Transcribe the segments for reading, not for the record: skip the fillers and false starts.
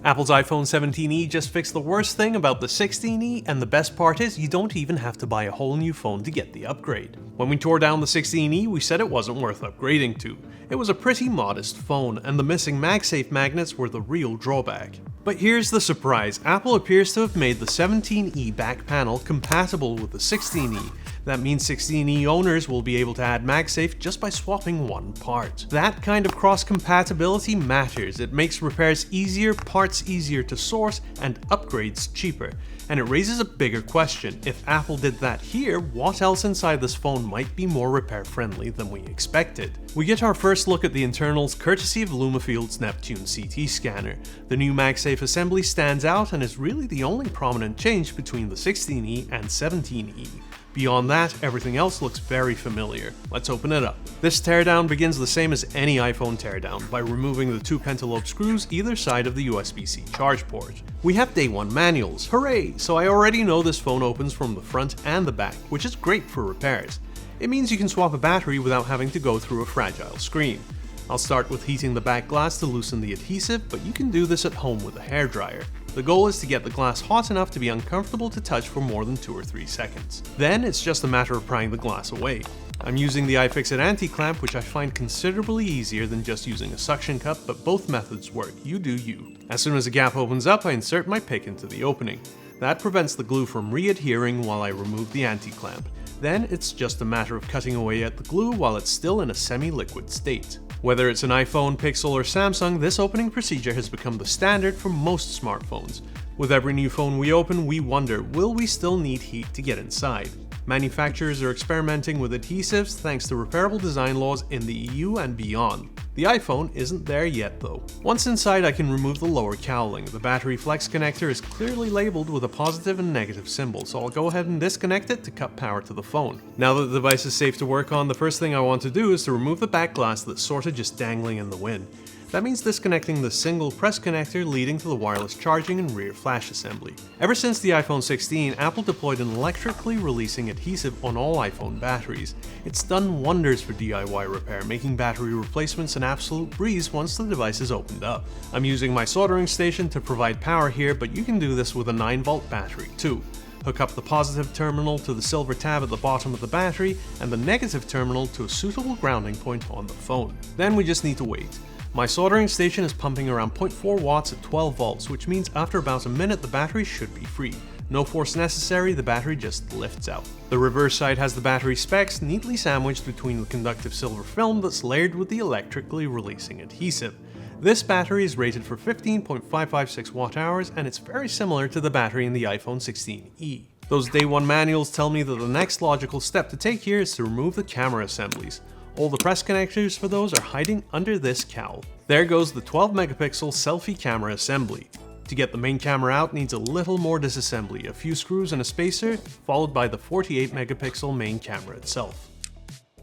Apple's iPhone 17e just fixed the worst thing about the 16e, and the best part is you don't even have to buy a whole new phone to get the upgrade. When we tore down the 16e, we said it wasn't worth upgrading to. It was a pretty modest phone, and the missing MagSafe magnets were the real drawback. But here's the surprise, Apple appears to have made the 17e back panel compatible with the 16e. That means 16e owners will be able to add MagSafe just by swapping one part. That kind of cross-compatibility matters. It makes repairs easier, parts easier to source, and upgrades cheaper. And it raises a bigger question. If Apple did that here, what else inside this phone might be more repair-friendly than we expected? We get our first look at the internals courtesy of Lumafield's Neptune CT scanner. The new MagSafe assembly stands out and is really the only prominent change between the 16e and 17e. Beyond that, everything else looks very familiar. Let's open it up. This teardown begins the same as any iPhone teardown, by removing the two pentalobe screws either side of the USB-C charge port. We have day one manuals, hooray! So I already know this phone opens from the front and the back, which is great for repairs. It means you can swap a battery without having to go through a fragile screen. I'll start with heating the back glass to loosen the adhesive, but you can do this at home with a hairdryer. The goal is to get the glass hot enough to be uncomfortable to touch for more than 2 or 3 seconds. Then it's just a matter of prying the glass away. I'm using the iFixit anti-clamp, which I find considerably easier than just using a suction cup, but both methods work, you do you. As soon as a gap opens up, I insert my pick into the opening. That prevents the glue from re-adhering while I remove the anti-clamp. Then it's just a matter of cutting away at the glue while it's still in a semi-liquid state. Whether it's an iPhone, Pixel, or Samsung, this opening procedure has become the standard for most smartphones. With every new phone we open, we wonder, will we still need heat to get inside? Manufacturers are experimenting with adhesives thanks to repairable design laws in the EU and beyond. The iPhone isn't there yet though. Once inside, I can remove the lower cowling. The battery flex connector is clearly labeled with a positive and negative symbol, so I'll go ahead and disconnect it to cut power to the phone. Now that the device is safe to work on, the first thing I want to do is to remove the back glass that's sorta just dangling in the wind. That means disconnecting the single press connector leading to the wireless charging and rear flash assembly. Ever since the iPhone 16, Apple deployed an electrically releasing adhesive on all iPhone batteries. It's done wonders for DIY repair, making battery replacements an absolute breeze once the device is opened up. I'm using my soldering station to provide power here, but you can do this with a 9-volt battery too. Hook up the positive terminal to the silver tab at the bottom of the battery and the negative terminal to a suitable grounding point on the phone. Then we just need to wait. My soldering station is pumping around 0.4 watts at 12 volts, which means after about a minute the battery should be free. No force necessary, the battery just lifts out. The reverse side has the battery specs neatly sandwiched between the conductive silver film that's layered with the electrically releasing adhesive. This battery is rated for 15.556 watt hours, and it's very similar to the battery in the iPhone 16e. Those day one manuals tell me that the next logical step to take here is to remove the camera assemblies. All the press connectors for those are hiding under this cowl. There goes the 12 megapixel selfie camera assembly. To get the main camera out needs a little more disassembly, a few screws and a spacer, followed by the 48 megapixel main camera itself.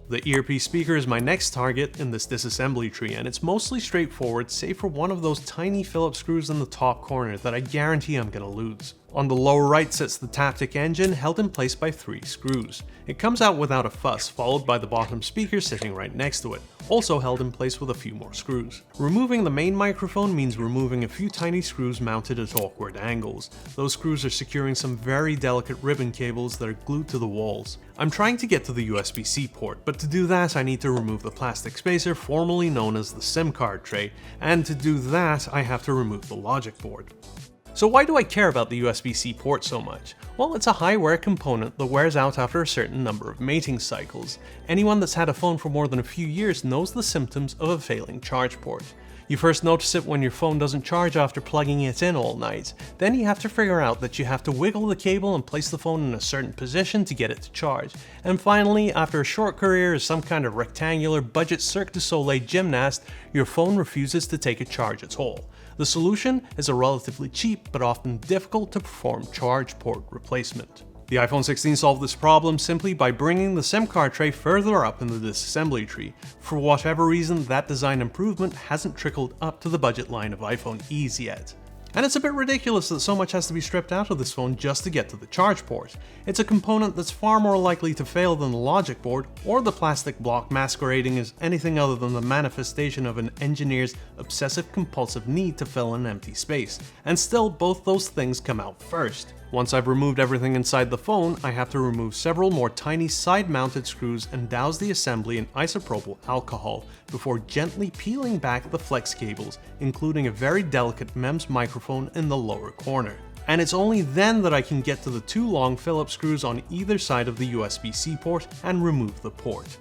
The earpiece speaker is my next target in this disassembly tree, and it's mostly straightforward save for one of those tiny Phillips screws in the top corner that I guarantee I'm gonna lose. On the lower right sits the Taptic engine held in place by 3 screws. It comes out without a fuss, followed by the bottom speaker sitting right next to it, also held in place with a few more screws. Removing the main microphone means removing a few tiny screws mounted at awkward angles. Those screws are securing some very delicate ribbon cables that are glued to the walls. I'm trying to get to the USB-C port, but to do that I need to remove the plastic spacer formerly known as the SIM card tray, and to do that I have to remove the logic board. So why do I care about the USB-C port so much? Well, it's a high wear component that wears out after a certain number of mating cycles. Anyone that's had a phone for more than a few years knows the symptoms of a failing charge port. You first notice it when your phone doesn't charge after plugging it in all night. Then you have to figure out that you have to wiggle the cable and place the phone in a certain position to get it to charge. And finally, after a short career as some kind of rectangular budget Cirque du Soleil gymnast, your phone refuses to take a charge at all. The solution is a relatively cheap but often difficult to perform charge port replacement. The iPhone 16 solved this problem simply by bringing the SIM card tray further up in the disassembly tree. For whatever reason, that design improvement hasn't trickled up to the budget line of iPhone E's yet. And it's a bit ridiculous that so much has to be stripped out of this phone just to get to the charge port. It's a component that's far more likely to fail than the logic board or the plastic block masquerading as anything other than the manifestation of an engineer's obsessive-compulsive need to fill an empty space. And still, both those things come out first. Once I've removed everything inside the phone, I have to remove several more tiny side-mounted screws and douse the assembly in isopropyl alcohol before gently peeling back the flex cables, including a very delicate MEMS microphone in the lower corner. And it's only then that I can get to the two long Phillips screws on either side of the USB-C port and remove the port.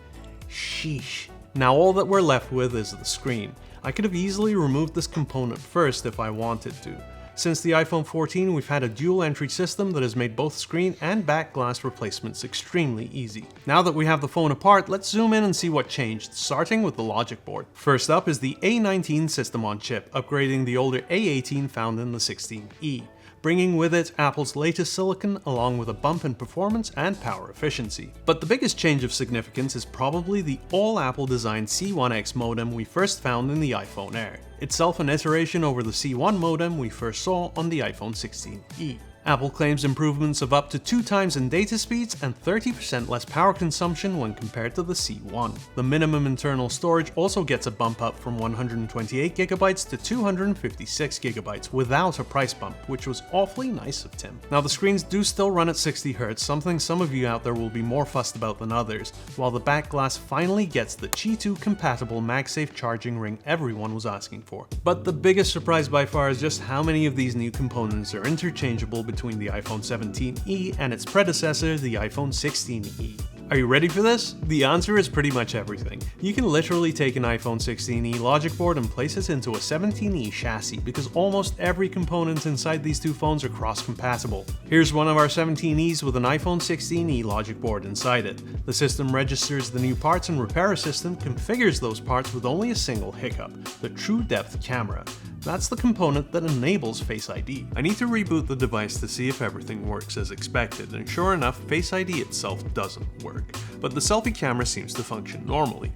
Sheesh. Now all that we're left with is the screen. I could have easily removed this component first if I wanted to. Since the iPhone 14, we've had a dual entry system that has made both screen and back glass replacements extremely easy. Now that we have the phone apart, let's zoom in and see what changed, starting with the logic board. First up is the A19 system on chip, upgrading the older A18 found in the 16E, bringing with it Apple's latest silicon along with a bump in performance and power efficiency. But the biggest change of significance is probably the all-Apple designed C1X modem we first found in the iPhone Air, itself an iteration over the C1 modem we first saw on the iPhone 16E. Apple claims improvements of up to 2 times in data speeds and 30% less power consumption when compared to the C1. The minimum internal storage also gets a bump up from 128GB to 256GB without a price bump, which was awfully nice of Tim. Now the screens do still run at 60Hz, something some of you out there will be more fussed about than others, while the back glass finally gets the Qi 2 compatible MagSafe charging ring everyone was asking for. But the biggest surprise by far is just how many of these new components are interchangeable between the iPhone 17e and its predecessor, the iPhone 16e. Are you ready for this? The answer is pretty much everything. You can literally take an iPhone 16e logic board and place it into a 17e chassis because almost every component inside these two phones are cross-compatible. Here's one of our 17es with an iPhone 16e logic board inside it. The system registers the new parts and repair assistant configures those parts with only a single hiccup, the True Depth camera. That's the component that enables Face ID. I need to reboot the device to see if everything works as expected, and sure enough, Face ID itself doesn't work, but the selfie camera seems to function normally.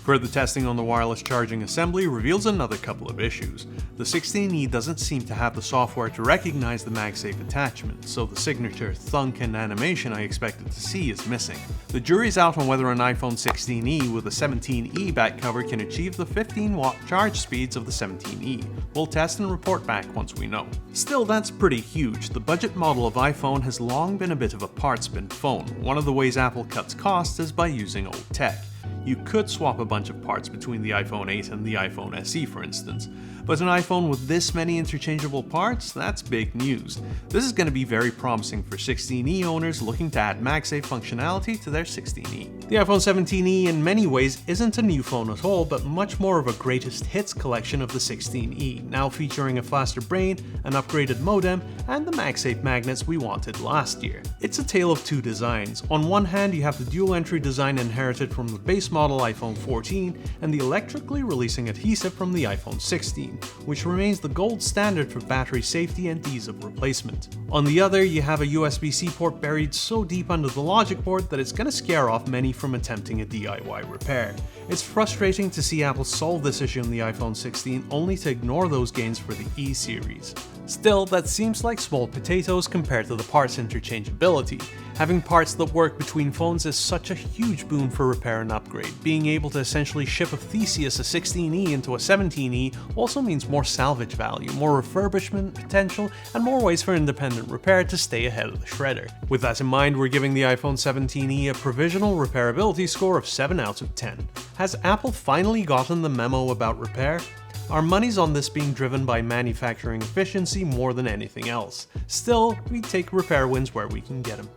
Further testing on the wireless charging assembly reveals another couple of issues. The 16e doesn't seem to have the software to recognize the MagSafe attachment, so the signature thunk and animation I expected to see is missing. The jury's out on whether an iPhone 16e with a 17e back cover can achieve the 15-watt charge speeds of the 17e. We'll test and report back once we know. Still, that's pretty huge. The budget model of iPhone has long been a bit of a parts bin phone. One of the ways Apple cuts costs is by using old tech. You could swap a bunch of parts between the iPhone 8 and the iPhone SE, for instance. But an iPhone with this many interchangeable parts? That's big news. This is going to be very promising for 16e owners looking to add MagSafe functionality to their 16e. The iPhone 17e in many ways isn't a new phone at all, but much more of a greatest hits collection of the 16e, now featuring a faster brain, an upgraded modem, and the MagSafe magnets we wanted last year. It's a tale of two designs. On one hand, you have the dual entry design inherited from the base model iPhone 14 and the electrically releasing adhesive from the iPhone 16, which remains the gold standard for battery safety and ease of replacement. On the other, you have a USB-C port buried so deep under the logic board that it's going to scare off many from attempting a DIY repair. It's frustrating to see Apple solve this issue in the iPhone 16 only to ignore those gains for the E series. Still, that seems like small potatoes compared to the parts interchangeability. Having parts that work between phones is such a huge boon for repair and upgrade. Being able to essentially ship a Theseus a 16e into a 17e also means more salvage value, more refurbishment potential, and more ways for independent repair to stay ahead of the shredder. With that in mind, we're giving the iPhone 17e a provisional repairability score of 7 out of 10. Has Apple finally gotten the memo about repair? Our money's on this being driven by manufacturing efficiency more than anything else. Still, we take repair wins where we can get them.